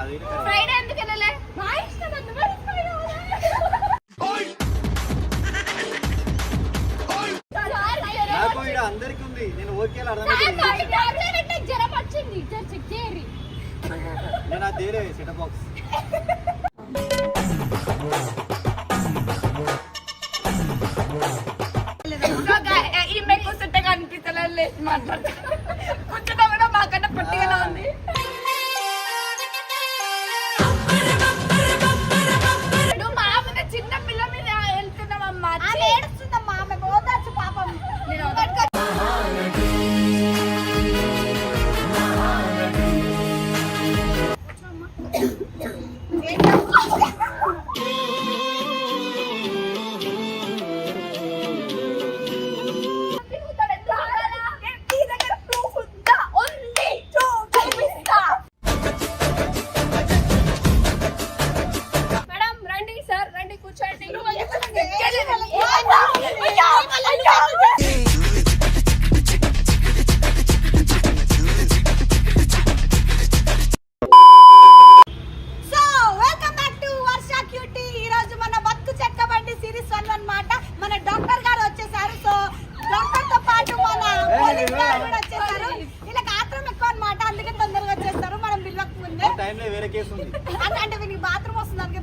Friday ఎందుకు వెళ్ళలే? మా ఇష్టం అందరికి ఉంది. నేను ఓకే జ్వరం వచ్చింది, చెక్ చేయరి. నేను ఆ దేరే సెటప్ బాక్స్ ఈమె కూర్చుంటే కనిపిస్తలేదు, లేచి మాట్లాడతా. కూర్చుంటా కూడా మాకన్నా పట్టిగా ఉంది. నువ్వు మా మీద చిన్న పిల్ల మీద వెళ్తున్నావమ్మా. ఏడుస్తుందమ్మా ఆమె, పోదాచ్చు పాపం. బాత్రూమ్ వస్తుంది అందుకే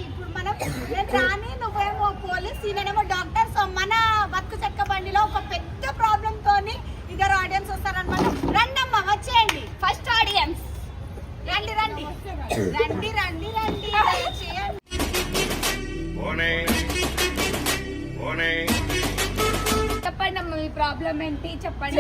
ఇప్పుడు మనం రాని నువ్వేమో పోలీస్, ఈయనేమో డాక్టర్. సో మన బతుకు చెక్క బండిలో ఒక పెద్ద ప్రాబ్లమ్ తోని ఇద్దరు ఆడియన్స్ వస్తారనమాట. రండి అమ్మా, వచ్చేయండి. ఫస్ట్ ఆడియన్స్ రండి రండి రండి రండి రండి చేయండి. చెప్పండి అమ్మ, మీ ప్రాబ్లం ఏంటి చెప్పండి.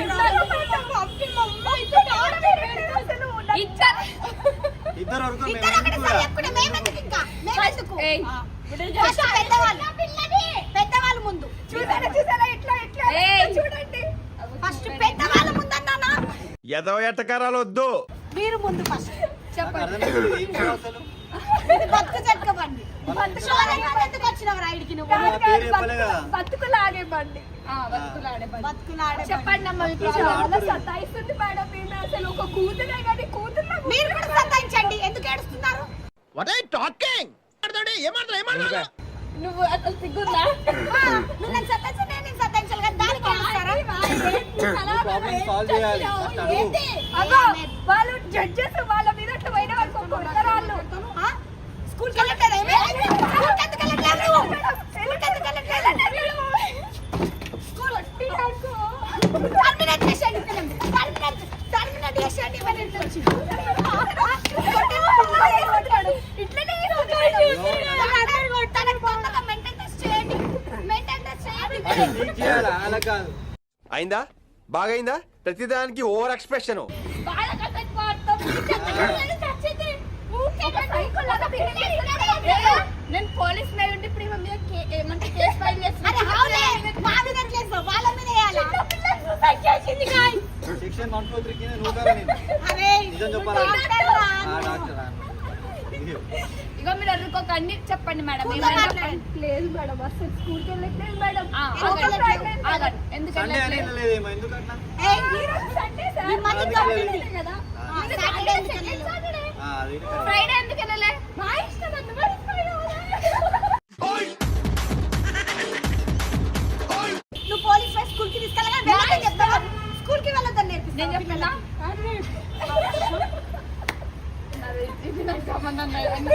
పెద్దవాళ్ళ ముందు చూడండి, ఫస్ట్ పెద్దవాళ్ళ ముందు అన్నా ఎటకారాలు వద్దు, మీరు ముందు ఫస్ట్ చెప్పండి. బతుకు చెక్కబండి ఎందుకు వచ్చినావు రైడ్కి? నువ్వు బతుకులాడే బండి, బతుకులాడే చెప్పండి అమ్మ. సతాయిస్తుంది మేడం, మేము అసలు ఒక కూతురే కానీ కూతురు మీరు కూడా సతాయించండి. ఎందుకు ఏడుస్తున్నారు? నువ్వు అసలు సిగ్గుందా? నువ్వు నన్ను సతాయించే, నేను సతాయించాలి కదా, దానికి వాళ్ళు జడ్జెస్ వాళ్ళ మీద పోయిన వాళ్ళు స్కూల్కి వెళ్ళట్లేదు. అయిందా? బాగైందా? ప్రతిదానికి ఓవర్ ఎక్స్ప్రెషన్. నేను పోలీస్ మీద ఉండి ఇప్పుడు ఏమంటే కేసు ఫైల్ చేస్తాను. సెక్షన్ 143 కింద నిజం చెప్పాలి. ఇగో మీరు అడుగుకోకండి, చెప్పండి మేడం. లేదు మేడం, అసలు స్కూల్కి వెళ్ళట్లేదు మేడం. ఎందుకంటే ఫ్రైడే ఎందుకు వెళ్ళలే? మా ఇష్టం. నువ్వు పోలీస్ స్కూల్కి తీసుకెళ్ళగా చెప్తావా? స్కూల్కి వెళ్ళొద్దని నేర్పిస్తా. నేను చెప్తున్నా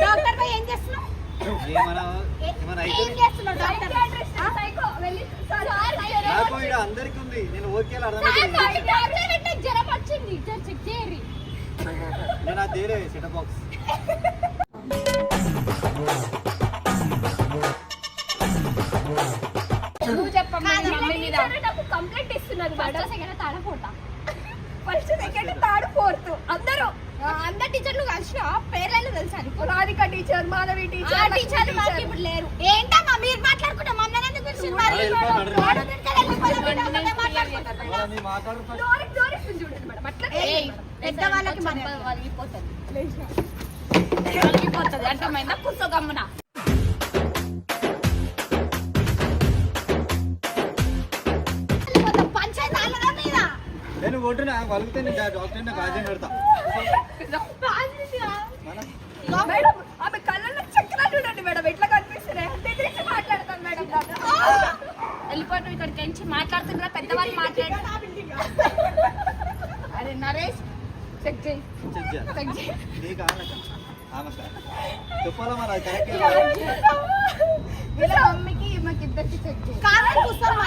డాక్టర్ పై ఏం చేస్తున్నావు? అందరికి ఉంది. నేను ఓకే జ్వరం వచ్చింది, చెక్ చేయరి. నేను ఆ దేరే సెటప్ బాక్స్ నువ్వు చెప్పమ్మా. కంప్లైంట్ ఇస్తున్నారు తాడపోతా. ఫస్ట్ సెకండ్ థర్డ్ ఫోర్త్ అందరూ టీచర్లు కలిసిన పేర్లు తెలుసా? రాధిక టీచర్, మాధవి టీచర్, టీచర్లు మాకు ఇప్పుడు లేరు. ఏంటమ్మా మీరు మాట్లాడుకుంటా మమ్మల్ని ఎందుకు పెద్దవాళ్ళకి వలిగిపోతుంది అర్థమైందా? కూర్చోగమ్మున కొట్టు వలిగితే నీ డాక్టర్ నాకు రాజ్యం పెడతా మేడం ఆమె కళ్ళల్లో చక్రాలు చూడండి మేడం ఎట్లా కనిపిస్తున్నాయి బెదిరించి మాట్లాడతాను మేడం వెళ్ళిపోవటం ఇక్కడికి ఎంచి మాట్లాడుతున్నా పెద్దవాళ్ళు మాట్లాడు. అరే నరేష్ చెక్ చేయి చెక్ చేయి. నీకు చెప్పాలా మరి అది కరెక్ట్ వీళ్ళ మమ్మీకి ఈమెకి ఇద్దరికి చెక్ చేయి. కాదని కూర్చొని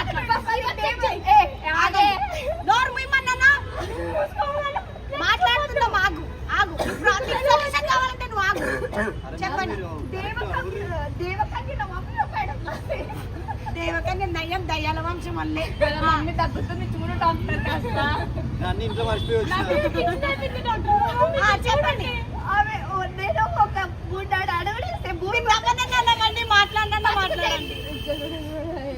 మాట్లాడుతున్నాం. ఆగు ఆగు ఇప్పుడు సొల్యూషన్ కావాలంటే నువ్వు ఆగు. చెప్పండి. దేవకన్య నయం దయ్యాల వంశం వల్లే మమ్మీ తగ్గుతుంది చూడు డాక్టర్ కాస్త. అన్ని ఇంట్లో మర్చిపోయి వచ్చిన చెప్పండి. ఆమె నేను ఒక గుండాడు అడవడిస్తే భూమి మాట్లాడండి.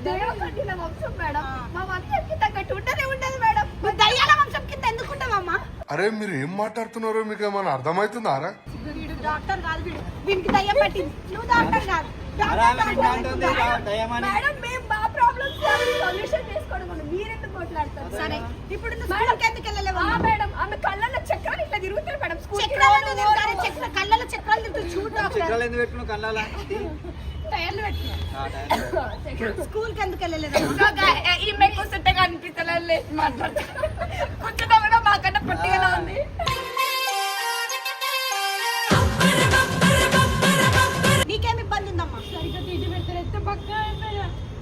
దేవకండిన వంశం మేడం మా వంశంకి తగ్గట్టు ఉండనే ఉండదు మేడం. దయ్యాల వంశం కింద ఎందుకుంటావమ్మా? అరే మీరు ఏం మాట్లాడుతున్నారో మీకు ఏమైనా అర్థమవుతుందారా? వీడు డాక్టర్ కాదు, వీడికి దయ్యం పట్టింది. నువ్వు డాక్టర్ కాదు. మేడం మేము మా ప్రాబ్లమ్స్ సొల్యూషన్ చేసుకోవడం మీరెందుకు మాట్లాడతారు? సరే ఇప్పుడు స్కూల్కి ఎందుకు వెళ్ళలేవు? మేడం ఆమె కళ్ళల్లో చక్రాలు ఇట్లా తిరుగుతారు మేడం. కళ్ళలో చక్రాలు తిరుగుతాయి చూడు డాక్టర్. చక్రాలు ఎందుకు పెట్టుకున్నావు కళ్ళాలా? టైర్లు పెట్టుకున్నావు. స్కూల్కి ఎందుకు వెళ్ళలేదు? ఈమె కూర్చుంటే కనిపిస్తలే మాట్లాడతారు. కూర్చుంటా కూడా మాకన్నా పొట్టిగా ఉంది. నీకేమి ఇబ్బంది ఉందమ్మా? సరిగ్గా తిండి పెట్టారు పక్క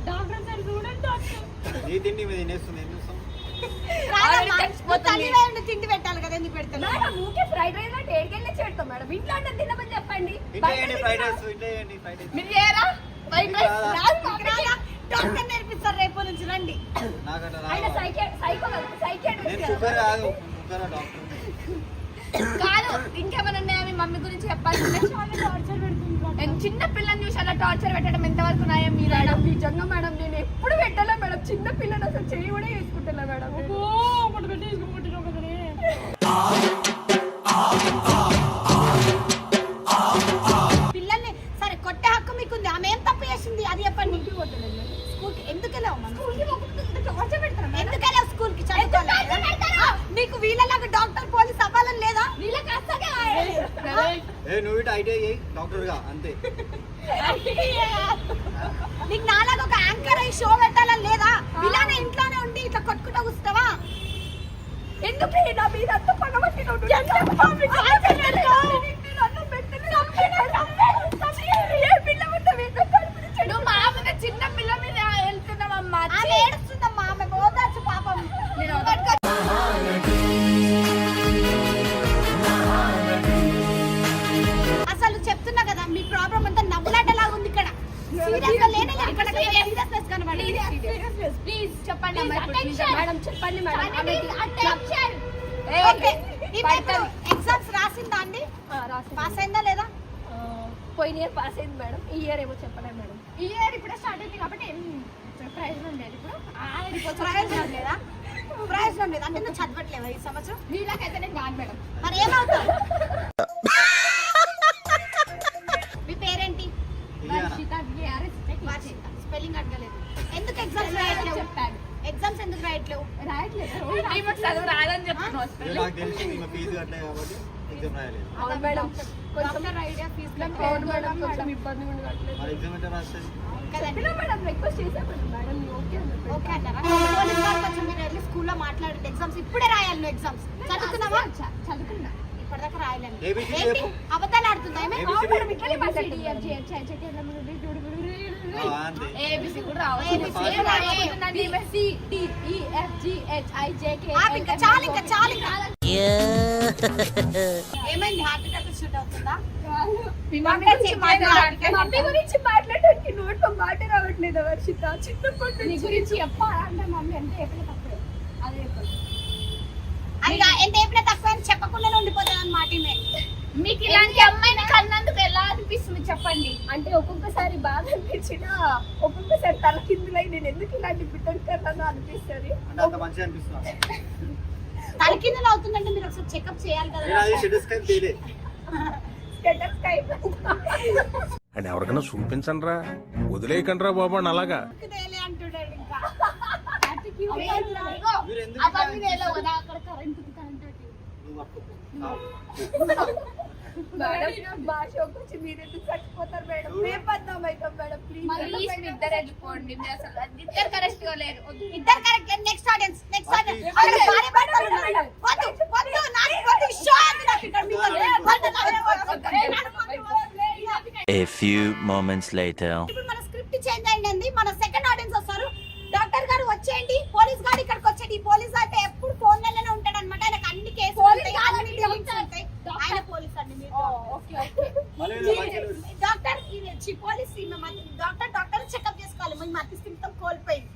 డాక్టర్ సార్ చూడండి డాక్టర్. నీ తిండి మీద తినేస్తుంది ఏం చూస్తాం? తిండి పెట్టాలి కదా, ఎందుకు పెడతాను? మేడం ఊకే ఫ్రైడ్ రైస్ అంటే ఏడికెళ్ళి చేస్తాం మేడం. ఇంట్లో అంటే తినమని చెప్పండి. మీరు చేయరా ఫ్రైడ్ రైస్? డాక్టర్ నేర్పిస్తారు రేపు నుంచి రండి. ఆయన కాదు ఇంకేమైనా ఉన్నాయా మీ మమ్మీ గురించి చెప్పాలి? చిన్న పిల్లని చూసి అలా టార్చర్ పెట్టడం ఎంతవరకు న్యాయం? మీరు మేడం నిజంగా మేడం నేను ఎప్పుడు పెట్టలే మేడం. చిన్న పిల్లని అసలు చెయ్యి కూడా వేసుకుంటున్నా మేడం. పిల్లల్ని సరే కొట్టే హక్కు మీకుంది. ఆమె ఏం తప్పు చేసింది అది చెప్పండి. స్కూల్కి ఎందుకు వెళ్ళావు? ఎందుకు వెళ్ళావు స్కూల్కి? నీకు వీళ్ళలాగా డాక్టర్ పోలీస్ అవ్వాలని లేదా? నువ్వు ఇటు ఐటీఐ డాక్టర్ గా అంతే. నీకు నాలాగా ఒక యాంకర్ అయి షో పెట్టాలని లేదా? ఇలానే ఇంట్లోనే ఉండి ఇట్లా కొట్టుకుంటా కూర్చుతావా? ఎందుకు నా మీద అంత పగబట్టి చిన్న పిల్ల మీద వెళ్తున్నామమ్మా. ఏడుస్తుందమ్మా ఆమె పోదాచ్చు పాపం. అసలు చెప్తున్నా కదా మీ ప్రాబ్లం అంతా నవ్వులాటలాగా ఉంది ఇక్కడ. ప్లీజ్ చెప్పండి మేడం చెప్పండి మేడం. ఎగ్జామ్స్ రాసిందా అండి? పాస్ అయిందా లేదా? పోయిన ఇయర్ పాస్ అయింది మేడం. ఈ ఇయర్ ఏమో చెప్పలేదు మేడం. ఈ ఇయర్ ఇప్పుడే స్టార్ట్ అయింది కాబట్టి ఏం ప్రయోజనం లేదు. ఇప్పుడు ప్రయోజనం లేదా? ప్రయోజనం లేదు అంటే నువ్వు చదవట్లేవా ఈ సంవత్సరం? వీళ్ళకైతే నేను కాదు మేడం. మరి ఏమవుతావు? మీ పేరేంటి? స్పెల్లింగ్ అడగలేదు. ఎందుకు ఎగ్జామ్స్ రాయట్లేవు? చెప్పాను. ఎగ్జామ్స్ ఎందుకు రాయట్లేవు? చదువు రాదని చెప్తున్నాను. నాకు తెలిసి ఇంకా ఫీజు కట్టలేదు కాబట్టి ఎగ్జామ్ రాయలేదు. అవును మేడం కొంచెం ఐడియా ఫీజు కొంచెం ఇబ్బంది ఉండట్లేదు. మరి ఎగ్జామ్ ఎట్లా రాస్తుంది? మేడం రిక్వెస్ట్ చేసాను మేడం. ఓకే అంటారా? పోలీస్ వారు కొంచెం మీరు వెళ్ళి స్కూల్లో మాట్లాడండి. ఎగ్జామ్స్ ఇప్పుడే రాయాలి. నువ్వు ఎగ్జామ్స్ చదువుతున్నావా? చదువుకున్నా ఇప్పటిదాకా రాయలేను. ABC ఏంటి చెప్పు. అబద్ధాలు ఆడుతుందా? అంతే. ఏబిసి కూడా రావాలి. ఇంకా చాలు ఇంకా చాలు ఇంకా. ఏమైంది? హార్ట్ అటాక్ షూట్ అవుతుందా? మమ్మీ గురించి మాట్లాడడానికి నోట్లో మాట రావట్లేదు వర్షిత. చిన్నప్పటి నీ గురించి చెప్పాలంటే మమ్మీ అంటే ఎప్పుడు తక్కువ అదే ఎంత చెప్పినా తక్కువ అని చెప్పకుండానే ఉండిపోతుంది అన్నమాట. మీకు ఇలాంటి అమ్మాయిని కన్నందుకు ఎలా అనిపిస్తుంది చెప్పండి? అంటే ఒక్కొక్కసారి బాధ అనిపించినా ఒక్కొక్కసారి తల కిందులై నేను ఎందుకు ఇలాంటి బిడ్డలు కన్నానో అనిపిస్తుంది. అంటే అంత మంచిగా అనిపిస్తుంది. తలకిందులు అవుతుందంటే మీరు ఒకసారి చెకప్ చేయాలి కదా. అని ఎవరికైనా చూపించండి రా, వదిలేయకండి రా బాబు అని అలాగా. అంటున్నాడు ఇంకా. మీరు ఎందుకు కరెంట్ అంటే నువ్వు పట్టుకోపో. మేడం భాష వచ్చి మీరు ఎందుకు చచ్చిపోతారు మేడం? మేము బద్నాం అవుతాం మేడం. ప్లీజ్ ఇద్దరు వెళ్ళిపోండి. మీరు అసలు ఇద్దరు కరెక్ట్ గా లేరు. ఇద్దరు కరెక్ట్. నెక్స్ట్ ఆడియన్స్ అక్కడ భార్య భర్తలు ఉన్నారు. వద్దు నాకు వద్దు. షో అది నాకు ఇక్కడ మీకు A few moments later. ఇప్పుడు మన స్క్రిప్ట్ చేంజ్ అయింది. మన సెకండ్ ఆడియన్స్ వస్తారు. డాక్టర్ గారు వచ్చేయండి, పోలీస్ గారు ఇక్కడికి వచ్చేయండి. ఈ పోలీస్ అయితే ఎప్పుడు ఫోన్ లోనే ఉంటాడు అనమాట. ఆయనకు అన్ని కేసులు ఉంటాయి, అన్ని డీలింగ్స్ ఉంటాయి. ఆయన పోలీస్ అండి మీరు. మళ్ళీ వీళ్ళు మంచిగా డాక్టర్ పోలీస్ డాక్టర్ చెకప్ చేసుకోవాలి. మీ మతి స్థిమితం కోల్పోయింది.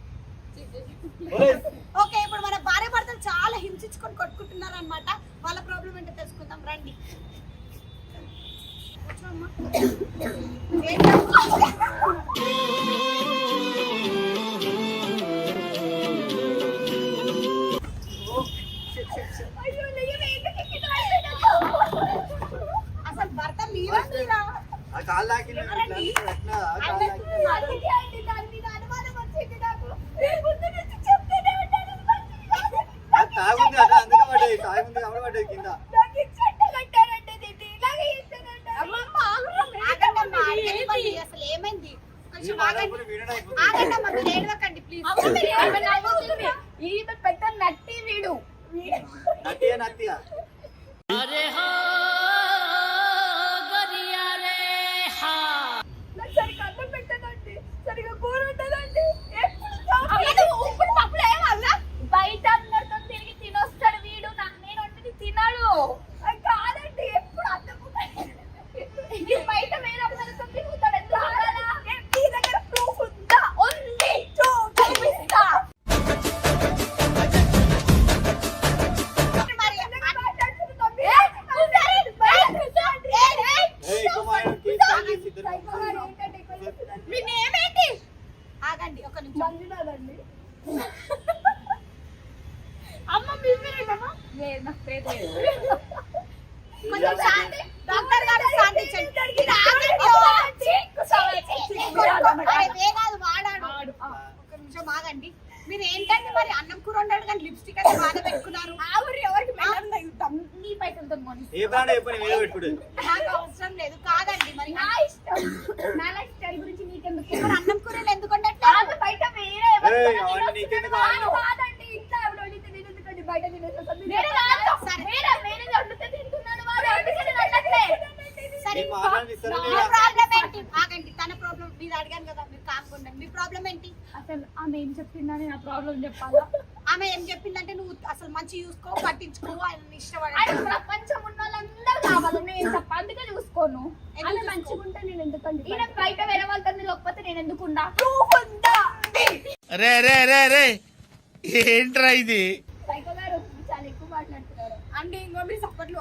పోలీస్. ఓకే, ఇప్పుడు మన భార్య భర్తలు చాలా హింసించుకొని కొట్టుకుంటున్నారు అనమాట. వాళ్ళ ప్రాబ్లం ఏంటో తెలుసుకుందాం రండి. కూర్చోమ్మా. అసలు భర్త మీరా మీరా? ఆ కాళ్ళు తాకింది, ఇట్లా పెట్టినా, ఆ కాళ్ళు తాకింది. దాని మీద అనుమానం వచ్చింది నాకు. ముందు నుంచి చెప్తూనే ఉంటాను. అది తాగుంది కదా, అందుకే పడ్డది. తాగుంది కాబట్టి పడ్డది కింద. అసలు ఏమైంది? ఈ మాట్లాడుకుని వీడియో అయిపోతుంది. ఆగండమ్మా, మీరు ఏడవకండి ప్లీజ్. ఈమె పెద్ద నట్టి వీడు. నత్తిగా నాకు సరిగ్గా అన్నం పెట్టదండి, సరిగ్గా కూర ఉండదండి. ఎప్పుడు పప్పులు ఏమన్నా బయట అందరితో తిరిగి తినొస్తాడు వీడు. నేను వంటిది తినడు. అది కాదండి, ఎప్పుడు అన్నం బయట వేరే అమ్మలతో తిరుగుతాడు. మీ దగ్గర ప్రూఫ్ ఉందా? ఉంది, చూపిస్తా. ఆగండి ఒక నిమిషం. అమ్మ మీరేనమ్మా? లేదు, నాకు పేరు లేదు. కొంచెం శాంతి. డాక్టర్ గారు శాంతించండి. ఇది ఆగండి. అరే వేగాదు వాడాడు. ఒక నిమిషం ఆగండి. మీరు ఏంటంటే మరి అన్నం కూర వండాడు కానీ లిప్స్టిక్ అయితే బాగా పెట్టుకున్నారు. ఆవిడ ఎవరికి నీ పైసలతో ఏ బ్రాండ్ అయిపోయి మీద పెట్టుకోడు. నాకు అవసరం లేదు. కాదండి మరి నా ఇష్టం. నా లైఫ్ స్టైల్ గురించి నీకెందుకు? మరి అన్నం కూరలు ఎందుకు వండట్లేదు? బయట వేరే ఏయ్, అవన్నీ నీకెందుకు కావాలి? కాదండి, ఇంట్లో ఆవిడ వండితే నేను ఎందుకండి బయట తినేస్తాను? వేరే వండితే తింటున్నాడు వాడు. అందుకని వండట్లే. సరే ఈ మాట్లాడిస్తారు మీ ప్రాబ్లం ఏంటి? ఆగండి. తన ప్రాబ్లం మీరు అడిగాను కదా, మీరు కాకుండా మీ ప్రాబ్లం ఏంటి? అసలు ఆమె ఏం చెప్పిందని నా ప్రాబ్లం చెప్పాలా? ఆమె ఏం చెప్పిందంటే నువ్వు అసలు మంచి చూసుకో, పట్టించుకో, ఆయన ఆయన ఇష్టపడ. ప్రపంచం ఉన్న వాళ్ళందరూ కావాలి. నేను చెప్ప అందుకే చూసుకోను. ఎందుకు ఆమె చూసుకో? మంచిగా ఉంటే నేను ఎందుకండి? ఈయన బయట వేరే వాళ్ళతో లేకపోతే నేను ఎందుకున్నా? ప్రూఫ్ ఉందా? రే రే రే రే ఏంట్రా ఇది? సైకో గారు చాలా ఎక్కువ మాట్లాడుతున్నారు. అంటే ఇంకో మీరు సపోర్ట్లు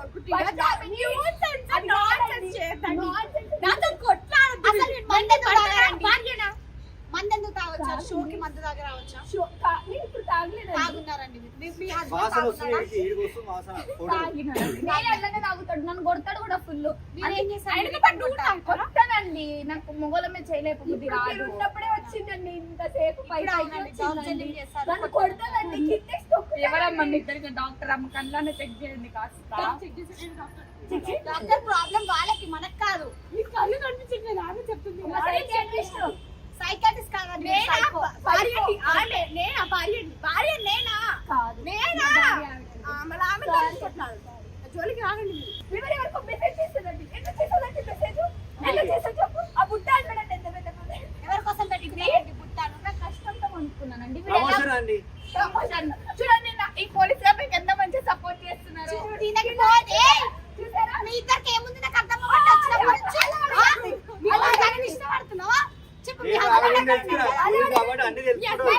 మందెందుకు తాగొచ్చా? షోకి మందు తాగి రావచ్చా? నేను ఇప్పుడు తాగలేదు. తాగున్నారండి మీ వాసన హస్బెండ్ వస్తుంది, తాగుతున్నాడా? ఈడికి వస్తుంది వాసన. నేను అట్లనే తాగుతాడు. నన్ను కొడతాడు కూడా ఫుల్. మీరేం చేశారు? కొట్టానండి. నాకు మొగలమే చేయలేకపోతుంది. ఉన్నప్పుడే వచ్చిందండి ఇంతసేపు ఇప్పుడు అవునండి, దౌర్జన్యం చేశారు. నన్ను కొడతానండి. ఎవరమ్మా మీ ఇద్దరికి డాక్టర్ అమ్మ కళ్ళనే చెక్ చేయండి కాస్త. డాక్టర్ ప్రాబ్లం వాళ్ళకి, మనకు కాదు. కళ్ళు కనిపించట్లేదు. ఆమె చెప్తుంది సైకాటిస్ట్ కాదండి. జోలికి రాగండి. ఎవరెవరికో మెసేజ్ చేస్తుందండి. ఎందుకు చేస్తుందండి మెసేజ్? ఎందుకు చేస్తుంది చెప్పు. ఆ బుట్ట అంటాడంటే ఎంత పెద్ద పని. ఎవరి కోసం పెట్టింది పుట్టాను? నా కష్టంతో అనుకున్నానండి. ప్రమోషన్ అండి. ప్రమోషన్ చూడండి. ఈ పోలీస్ గారు ఎంత మంచిగా సపోర్ట్ చేస్తున్నారు. చూసారా? మీ ఇద్దరికి ఏముంది నాకు అర్థం అవ్వట్లేదు. ఇష్టపడుతున్నావా? చెప్పు. మీ ఆవిడని తెలుసుకురా. పోలీస్ కాబట్టి అన్ని తెలుసుకుంటాడు.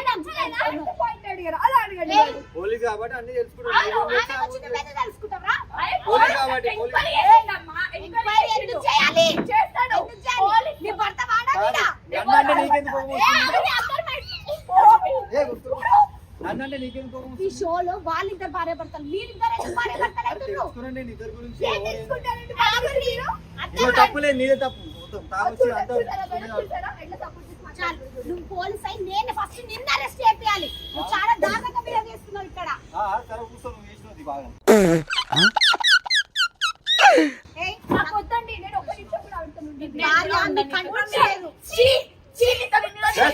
పోలీస్ కాబట్టి అన్ని తెలుసుకుంటాడు. తెలుసుకుంటారా? పోలీస్ కాబట్టి ఎంక్వైరీ ఎందుకు చేయాలి? ఎందుకు చేయాలి? నీ భర్త వాడాలిగా. నన్నంటే నీకెందుకు కోపం వస్తుంది? నన్నంటే నీకెందుకు కోపం ఈ వస్తుంది? షోలో వాళ్ళిద్దరు భార్య భర్తలు, మీరిద్దరు ఎందుకు భార్య భర్తలు అవుతున్నారు? తెలుసుకురండి నేను ఇద్దరి గురించి. అర్థం ఇదో తప్పులేదు, నీదే తప్పు. మొత్తం తాగొచ్చి అంతా చాలు. నువ్వు పోలీస్ అయి నేను ఫస్ట్ నిన్ను అరెస్ట్ చేయాలి. నువ్వు చాలా దారుణంగా బిహేవ్ చేస్తున్నావు ఇక్కడ. సరే కూర్చో, నువ్వు చేసినది బాగా ఏయ్, నాకు వద్దండి, నేను ఒక్క నిమిషం కూడా ఆడుతాను. భార్య మీ కంట్రోల్ లేదు.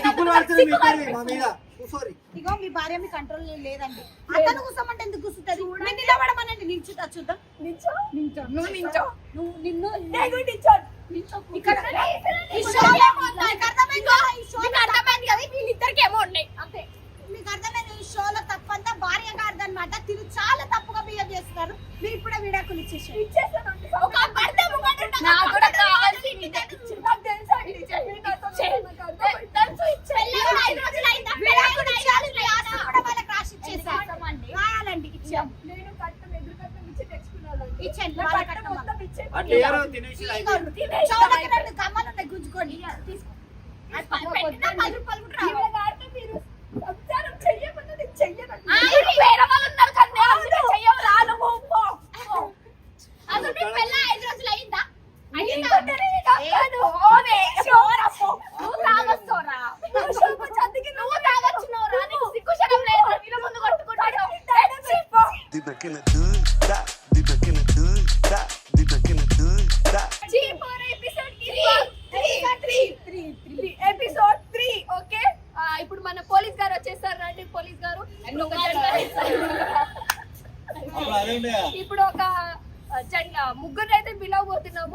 దిక్కులు పడుతుంది మీ ఇద్దరివి మా మీద సారీ ఇగో మీ భార్య మీ కంట్రోల్ లేదండి. అతను కూసమంటే ఎందుకు కూసుంటది? నేను నిలబడమనండి, నిల్చుంటా చూద్దాం. నువ్వు నించో. నువ్వు నిన్ను నేను నించో. ఇక్కడ ఈ షోలో మీకు అర్థమైందా? ఈ షోలో అర్థమైంది కదా, వీళ్ళిద్దరికి ఏమో ఉన్నాయి అంతే. మీకు అర్థమైంది, ఈ షోలో తప్పంతా భార్య గారిదన్నమాట. తిరు చాలా తప్పుగా బిహేవ్ చేస్తున్నారు. మీరు ఇప్పుడే విడాకులు ఇచ్చేసారు. ఒక భర్త ముఖంగా నాకు కూడా కావాల్సింది. నాకు తెలుసా ఇది చెల్లి నాతో తెలుసు చెల్లి 5 రోజులు అయిందా విడాకులు ఇచ్చారు. రాసి కూడా వాళ్ళకి రాసి ఇచ్చేసారు. రాయాలండి, ఇచ్చాం. నేను కట్టం ఎదురు కట్టం ఇచ్చి తెచ్చుకున్నాను. ఇచ్చేయండి, నా వాళ్ళ కట్టం కట్టం మొత్తం ఇచ్చేయండి. అట్లా ఏరో తినేసి చౌలకి 2 కమ్మలు ఉన్నాయి, గుంజుకోండి. తీసుకో. అది పెట్టినా 10 రూపాయలు కూడా రావు. ఈవిడ గారితో మీరు సంసారం చెయ్యమన్నా నేను చెయ్యను. వేరే వాళ్ళు ఉన్నారు కదా, నేను చెయ్యవు రా నువ్వు. అసలు మీ పెళ్ళి 5 రోజులు అయిందా? నువ్వు తాగొస్తావురా, నువ్వు తాగొచ్చున్నావురా, నీకు సిగ్గుశరం లేదు. నీళ్ళ ముందు కొట్టుకుంటాడు. Episode 3 okay. ఇప్పుడు మన పోలీస్ గారు వచ్చేసారు. రండి పోలీస్ గారు. ఇప్పుడు ఒక ముగ్గురు అయితే పిలవబోతున్నాం.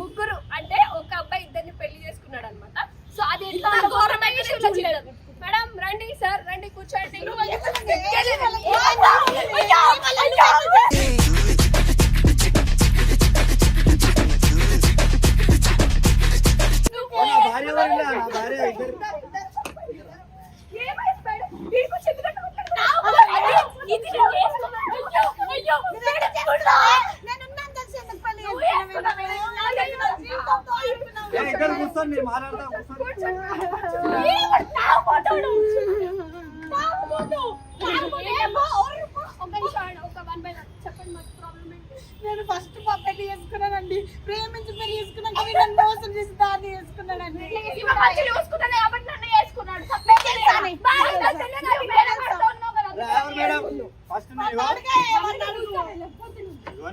ముగ్గురు అంటే ఒక అబ్బాయి ఇద్దరిని పెళ్లి చేసుకున్నాడు అనమాట. సో అది ఎట్లా చూడలేదు. మేడం రండి, సార్ రండి, కూర్చోండి. భార్య వాళ్ళ నా భార్య ఇద్దరు ఇద్దరు కూర్చొని నేను మాట్లాడతా నేను ఫస్ట్ మా పెళ్లి చేసుకున్నానండి. ప్రేమించి పెళ్లి చేసుకున్నాక నన్ను మోసం చేసి దాన్ని చేసుకున్నానండి. మేడం ఫస్ట్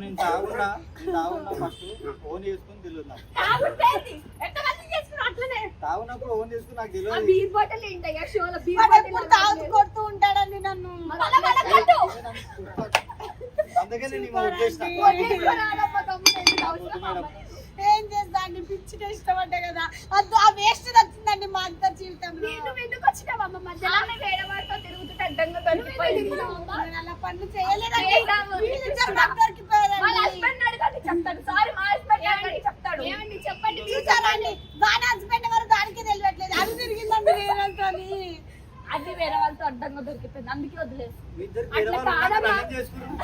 నేను తాగున్నా ఫస్ట్ ఫోన్ చేసుకుని తెలియదు తాగున్నప్పుడు ఫోన్ చేసుకుని నాకు తెలియదు ఎప్పుడు తాగుతూ కొడుతూ ఉంటాడండి నన్ను. అందుకే నేను ఉద్దేశం ఏం చేస్తా అండి, పిచ్చిగా ఇష్టపడ్డా కదా. అది ఆ వేస్ట్ వచ్చిందండి మా అంత జీవితంలో. నేను అలా పనులు చేయలేదండి. వీళ్ళిద్దరు నాకు దొరికిపోయారండి. చూసారండి, దాని హస్బెండ్ ఎవరు దానికి తెలియట్లేదు. అది తిరిగిందండి వేరేతో. అది వేరే వాళ్ళతో అడ్డంగా దొరికిపోయింది, అందుకే వదిలేదు. మీ ఇద్దరు వేరే వాళ్ళు ఉన్నాక ఏం చేసుకున్నారు?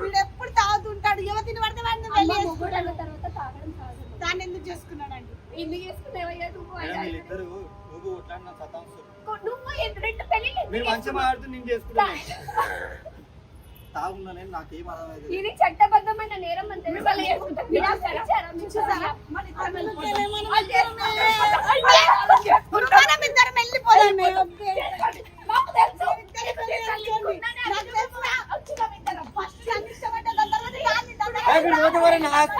వీడు ఎప్పుడు తాగుతుంటాడు. యువతిని పడితే వాడిని పెళ్లి చేసుకుంటాడు. తర్వాత తాగడం సాగదు. దాన్ని ఎందుకు చేసుకున్నాడండి? ఎందుకు చేసుకున్నావయ్యా నువ్వు? మేడం వీళ్ళిద్దరు ఊగు కొట్లాడి నాకు సతాంస్తారు. నువ్వు 2 పెళ్లి మీరు మంచిగా మాట్లాడుతూ నేను చేసుకుంటాను. తాగున్నా నేను నాకేం అర్థమైంది. ఇది చట్టబద్ధమైన నేరం అని తెలుసు. చూసారా? మన ఇద్దరం వెళ్ళిపోయాము. నాకు తెలుసు. మీరు ఓటు వరే నాకు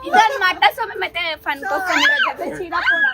ఇదన్నమాట. సో మేమైతే ఫన్ కోసం చీరాపూర్